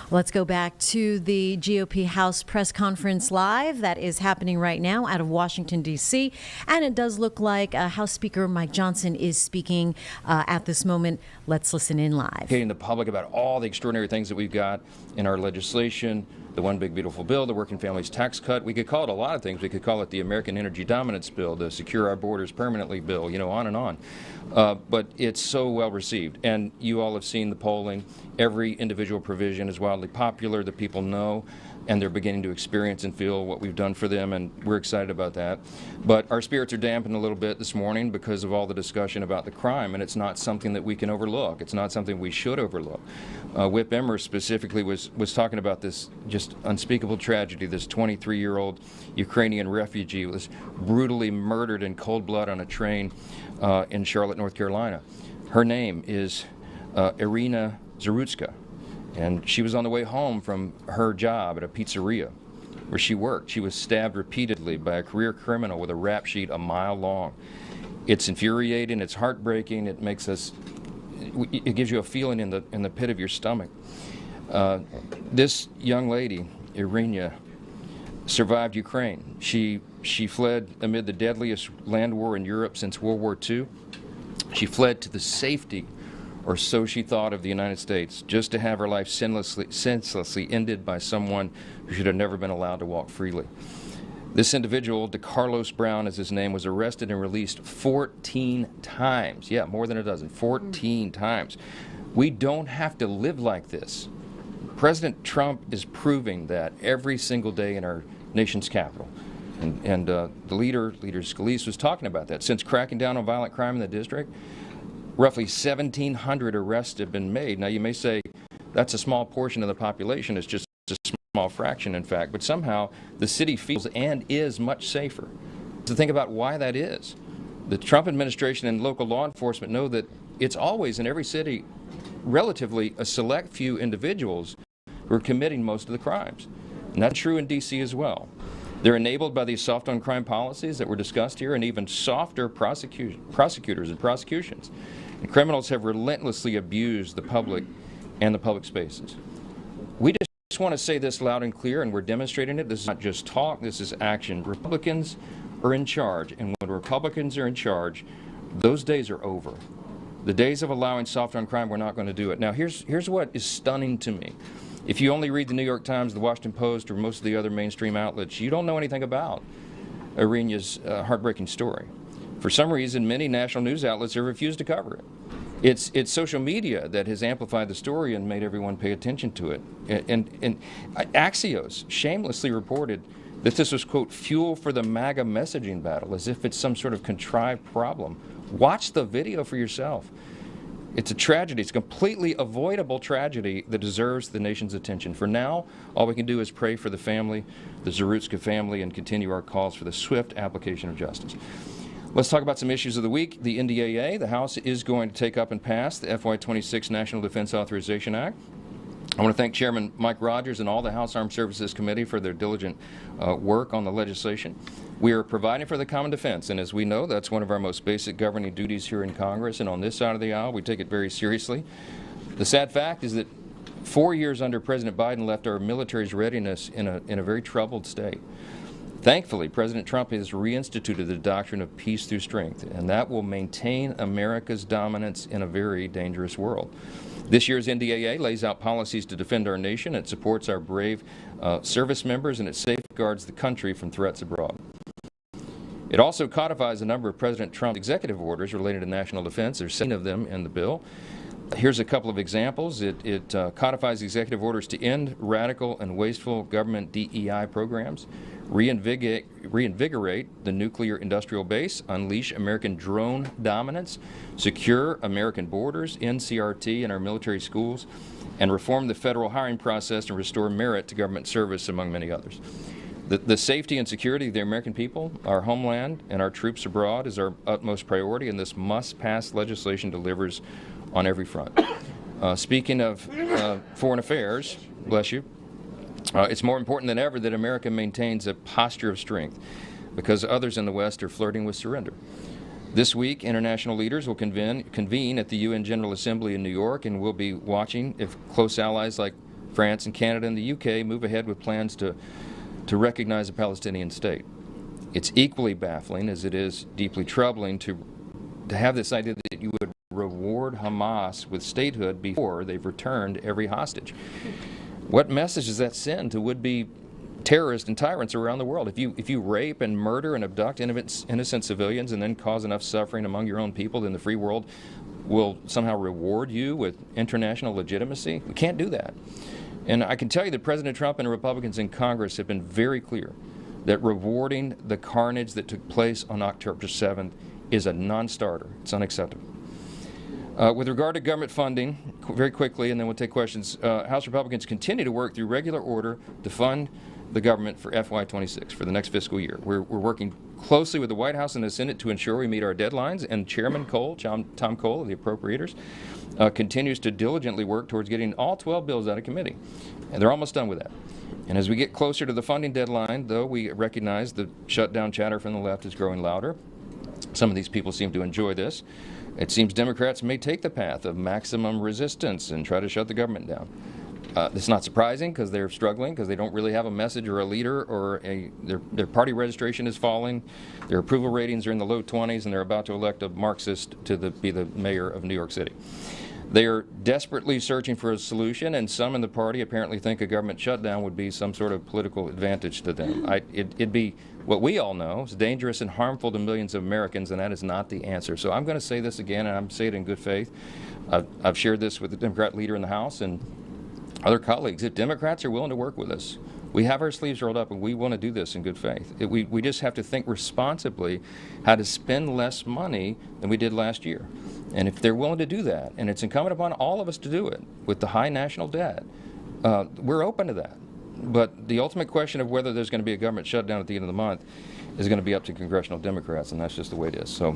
Let's go back to the GOP House press conference live that is happening right now out of Washington, D.C. And it does look like House Speaker Mike Johnson is speaking at this moment. Let's listen in live. Educating the public about all the extraordinary things that we've got in our legislation, the One Big Beautiful Bill, the Working Families Tax Cut. We could call it a lot of things. We could call it the American Energy Dominance Bill, the Secure Our Borders Permanently Bill, on and on. But it's so well received. And you all have seen the polling. Every individual provision is wildly popular. The people know, and they're beginning to experience and feel what we've done for them, and we're excited about that. But our spirits are dampened a little bit this morning because of all the discussion about the crime, and it's not something that we can overlook. It's not something we should overlook. Whip Emmer specifically was talking about this just unspeakable tragedy. This 23-year-old Ukrainian refugee was brutally murdered in cold blood on a train in Charlotte, North Carolina. Her name is Iryna Zarutska, and she was on the way home from her job at a pizzeria where she worked. She was stabbed repeatedly by a career criminal with a rap sheet a mile long. It's infuriating, it's heartbreaking, it gives you a feeling in the pit of your stomach. This young lady, Iryna, survived Ukraine. She fled amid the deadliest land war in Europe since World War II. She fled to the safety, or so she thought, of the United States, just to have her life senselessly ended by someone who should have never been allowed to walk freely. This individual, DeCarlos Brown as his name, was arrested and released 14 times. Yeah, more than a dozen, 14 times. We don't have to live like this. President Trump is proving that every single day in our nation's capital. And the leader Scalise, was talking about that. Since cracking down on violent crime in the district, roughly 1,700 arrests have been made. Now, you may say that's a small portion of the population. It's just a small fraction, in fact. But somehow the city feels and is much safer. To think about why that is. The Trump administration and local law enforcement know that it's always in every city relatively a select few individuals who are committing most of the crimes. And that's true in D.C. as well. They're enabled by these soft on crime policies that were discussed here, and even softer prosecutors and prosecutions. And criminals have relentlessly abused the public and the public spaces. We just want to say this loud and clear, and we're demonstrating it. This is not just talk, this is action. Republicans are in charge, and when Republicans are in charge, those days are over. The days of allowing soft on crime, we're not going to do it. Now, here's what is stunning to me. If you only read the New York Times, the Washington Post, or most of the other mainstream outlets, you don't know anything about Iryna's heartbreaking story. For some reason, many national news outlets have refused to cover it. It's social media that has amplified the story and made everyone pay attention to it. And Axios shamelessly reported that this was, quote, fuel for the MAGA messaging battle, as if it's some sort of contrived problem. Watch the video for yourself. It's a tragedy. It's a completely avoidable tragedy that deserves the nation's attention. For now, all we can do is pray for the family, the Zarutska family, and continue our calls for the swift application of justice. Let's talk about some issues of the week. The NDAA, the House is going to take up and pass the FY26 National Defense Authorization Act. I want to thank Chairman Mike Rogers and all the House Armed Services Committee for their diligent work on the legislation. We are providing for the common defense, and as we know, that's one of our most basic governing duties here in Congress, and on this side of the aisle, we take it very seriously. The sad fact is that 4 years under President Biden left our military's readiness in a very troubled state. Thankfully, President Trump has reinstituted the doctrine of peace through strength, and that will maintain America's dominance in a very dangerous world. This year's NDAA lays out policies to defend our nation. It supports our brave service members, and it safeguards the country from threats abroad. It also codifies a number of President Trump's executive orders related to national defense. There's 7 of them in the bill. Here's a couple of examples. It codifies executive orders to end radical and wasteful government DEI programs, reinvigorate the nuclear industrial base, unleash American drone dominance, secure American borders, end CRT in our military schools, and reform the federal hiring process and restore merit to government service, among many others. The safety and security of the American people, our homeland, and our troops abroad is our utmost priority, and this must-pass legislation delivers on every front. Speaking of foreign affairs, bless you, it's more important than ever that America maintains a posture of strength because others in the West are flirting with surrender. This week, international leaders will convene at the UN General Assembly in New York, and we'll be watching if close allies like France and Canada and the UK move ahead with plans to recognize a Palestinian state. It's equally baffling as it is deeply troubling to have this idea that you would reward Hamas with statehood before they've returned every hostage. What message does that send to would-be terrorists and tyrants around the world? If you rape and murder and abduct innocent civilians and then cause enough suffering among your own people, then the free world will somehow reward you with international legitimacy? We can't do that. And I can tell you that President Trump and Republicans in Congress have been very clear that rewarding the carnage that took place on October 7th is a non-starter. It's unacceptable. With regard to government funding, very quickly, and then we'll take questions, House Republicans continue to work through regular order to fund the government for FY26, for the next fiscal year. We're working closely with the White House and the Senate to ensure we meet our deadlines, and Chairman Cole, Tom Cole of the Appropriators, continues to diligently work towards getting all 12 bills out of committee. And they're almost done with that. And as we get closer to the funding deadline, though, we recognize the shutdown chatter from the left is growing louder. Some of these people seem to enjoy this. It seems Democrats may take the path of maximum resistance and try to shut the government down. It's not surprising because they're struggling, because they don't really have a message or a leader, or their party registration is falling, their approval ratings are in the low 20s, and they're about to elect a Marxist to be the mayor of New York City. They are desperately searching for a solution, and some in the party apparently think a government shutdown would be some sort of political advantage to them. It'd be what we all know is dangerous and harmful to millions of Americans, and that is not the answer. So I'm going to say this again, and I'm saying it in good faith. I've shared this with the Democrat leader in the House and other colleagues. If Democrats are willing to work with us, we have our sleeves rolled up and we want to do this in good faith. We just have to think responsibly how to spend less money than we did last year. And if they're willing to do that, and it's incumbent upon all of us to do it with the high national debt, we're open to that. But the ultimate question of whether there's going to be a government shutdown at the end of the month is going to be up to congressional Democrats, and that's just the way it is. So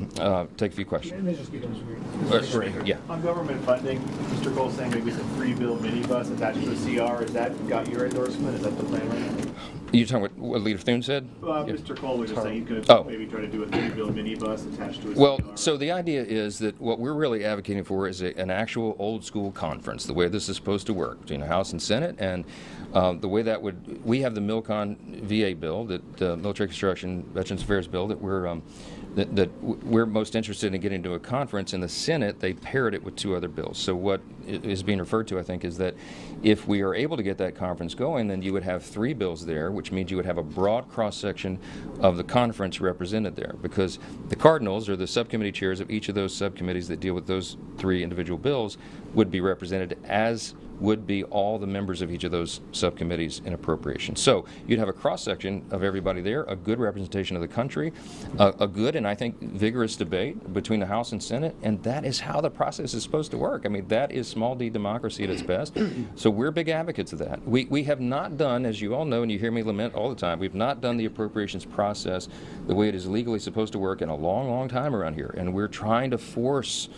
take a few questions. Let me just get those Yeah. On government funding, Mr. Cole saying maybe some free bill minibus attached to a CR. Has that got your endorsement? Is that the plan right now? You're talking about what Leader Thune said? Mr. Cole was just saying he's going to maybe try to do a 3-bill minibus attached to a CR. Well, so the idea is that what we're really advocating for is an actual old-school conference, the way this is supposed to work between the House and Senate, and the way that would, we have the MILCON VA bill, that Military Construction Veterans Affairs bill that we're most interested in getting to a conference. In the Senate, they paired it with 2 other bills. So what is being referred to, I think, is that if we are able to get that conference going, then you would have 3 bills there, which means you would have a broad cross-section of the conference represented there, because the Cardinals, or the subcommittee chairs of each of those subcommittees that deal with those 3 individual bills, would be represented, as would be all the members of each of those subcommittees in appropriation. So you'd have a cross-section of everybody there, a good representation of the country, a good and I think vigorous debate between the House and Senate, and that is how the process is supposed to work. I mean, that is small d democracy at its best. So we're big advocates of that. We have not done, as you all know, and you hear me lament all the time, we've not done the appropriations process the way it is legally supposed to work in a long, long time around here, and we're trying to force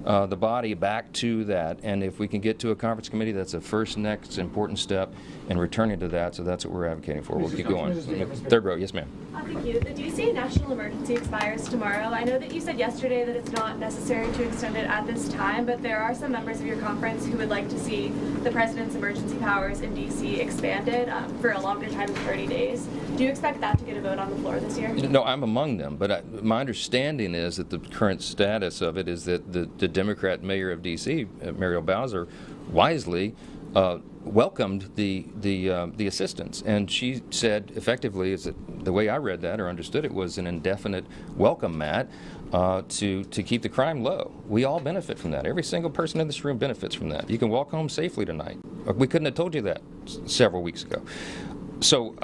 the body back to that. And if we can get to a conference committee, that's a first next important step in returning to that. So that's what we're advocating for. We'll keep going. 3rd row, yes, ma'am. Thank you. The D.C. national emergency expires tomorrow. I know that you said yesterday that it's not necessary to extend it at this time, but there are some members of your conference who would like to see the president's emergency powers in D.C. expanded for a longer time than 30 days. Do you expect that to get a vote on the floor this year? No, I'm among them, but my understanding is that the current status of it is that the Democrat mayor of D.C., Muriel Bowser, wisely welcomed the assistance, and she said effectively, is that the way I read that or understood it was an indefinite welcome, Matt, to keep the crime low. We all benefit from that. Every single person in this room benefits from that. You can walk home safely tonight. We couldn't have told you that several weeks ago. So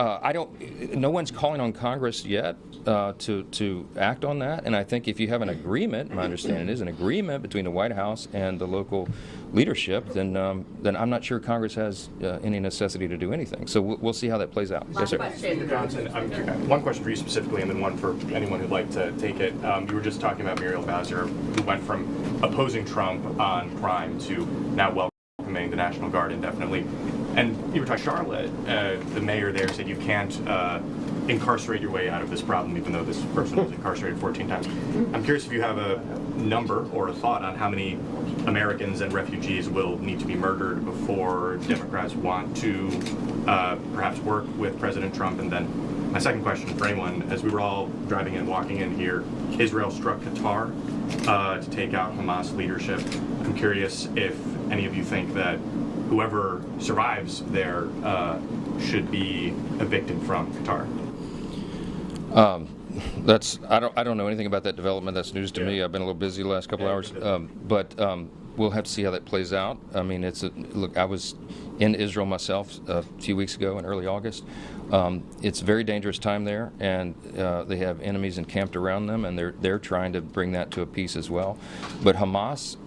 no one's calling on Congress yet to act on that, and I think if you have an agreement, my understanding is an agreement between the White House and the local leadership, then I'm not sure Congress has any necessity to do anything. So we'll see how that plays out. Yes, sir. Mr. Johnson, one question for you specifically, and then one for anyone who'd like to take it. You were just talking about Muriel Bowser, who went from opposing Trump on crime to now welcoming the National Guard indefinitely. And you were talking Charlotte, the mayor there said you can't incarcerate your way out of this problem, even though this person was incarcerated 14 times. I'm curious if you have number or a thought on how many Americans and refugees will need to be murdered before Democrats want to perhaps work with President Trump? And then my second question for anyone, as we were all driving and walking in here, Israel struck Qatar to take out Hamas leadership. I'm curious if any of you think that whoever survives there should be evicted from Qatar. I don't know anything about that development. That's news to me. I've been a little busy the last couple hours, but we'll have to see how that plays out. I mean, look. I was in Israel myself a few weeks ago in early August. It's a very dangerous time there, and they have enemies encamped around them, and they're trying to bring that to a peace as well. But Hamas,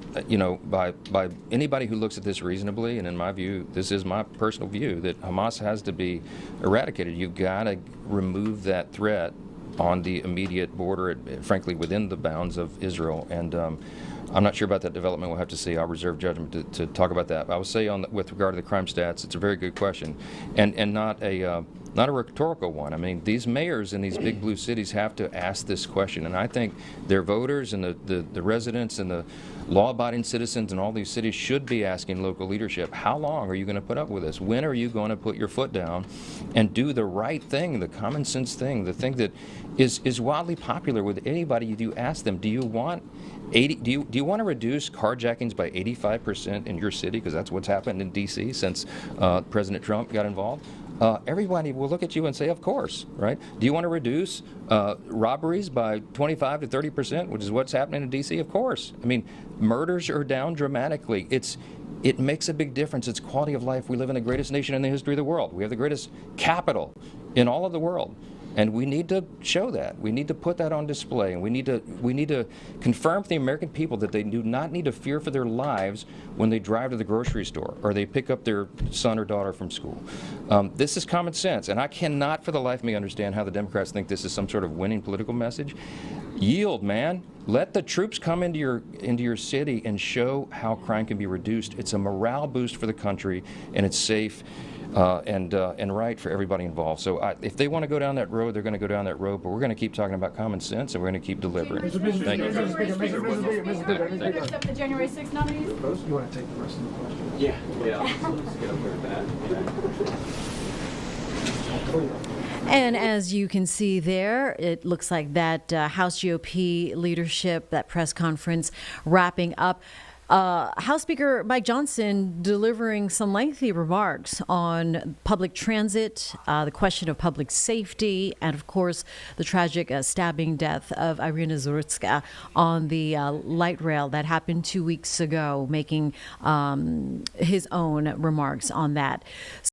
by anybody who looks at this reasonably, and in my view, this is my personal view, that Hamas has to be eradicated. You've got to remove that threat on the immediate border, frankly, within the bounds of Israel. And I'm not sure about that development. We'll have to see. I'll reserve judgment to talk about that. But I would say with regard to the crime stats, it's a very good question, and not a rhetorical one. I mean, these mayors in these big blue cities have to ask this question, and I think their voters and the residents and the law-abiding citizens in all these cities should be asking local leadership, how long are you going to put up with this? When are you going to put your foot down and do the right thing, the common sense thing, the thing that is wildly popular with anybody you ask them? Do you want do you want to reduce carjackings by 85% in your city, because that's what's happened in D.C. since President Trump got involved? Everybody will look at you and say, of course, right? Do you want to reduce robberies by 25 to 30%, which is what's happening in D.C.? Of course. I mean, murders are down dramatically. It makes a big difference. It's quality of life. We live in the greatest nation in the history of the world. We have the greatest capital in all of the world. And we need to show that. We need to put that on display, and we need to confirm to the American people that they do not need to fear for their lives when they drive to the grocery store or they pick up their son or daughter from school. This is common sense, and I cannot for the life of me understand how the Democrats think this is some sort of winning political message. Yield, man. Let the troops come into your city and show how crime can be reduced. It's a morale boost for the country, and it's safe. And right for everybody involved. So if they want to go down that road, they're going to go down that road. But we're going to keep talking about common sense, and we're going to keep delivering. Thank you. Accept the January 6th nominees? You want to take the rest of the question? Yeah. Let's get over that. And as you can see there, it looks like that House GOP leadership, that press conference wrapping up. House Speaker Mike Johnson delivering some lengthy remarks on public transit, the question of public safety, and of course the tragic stabbing death of Iryna Zarutska on the light rail that happened 2 weeks ago, making his own remarks on that.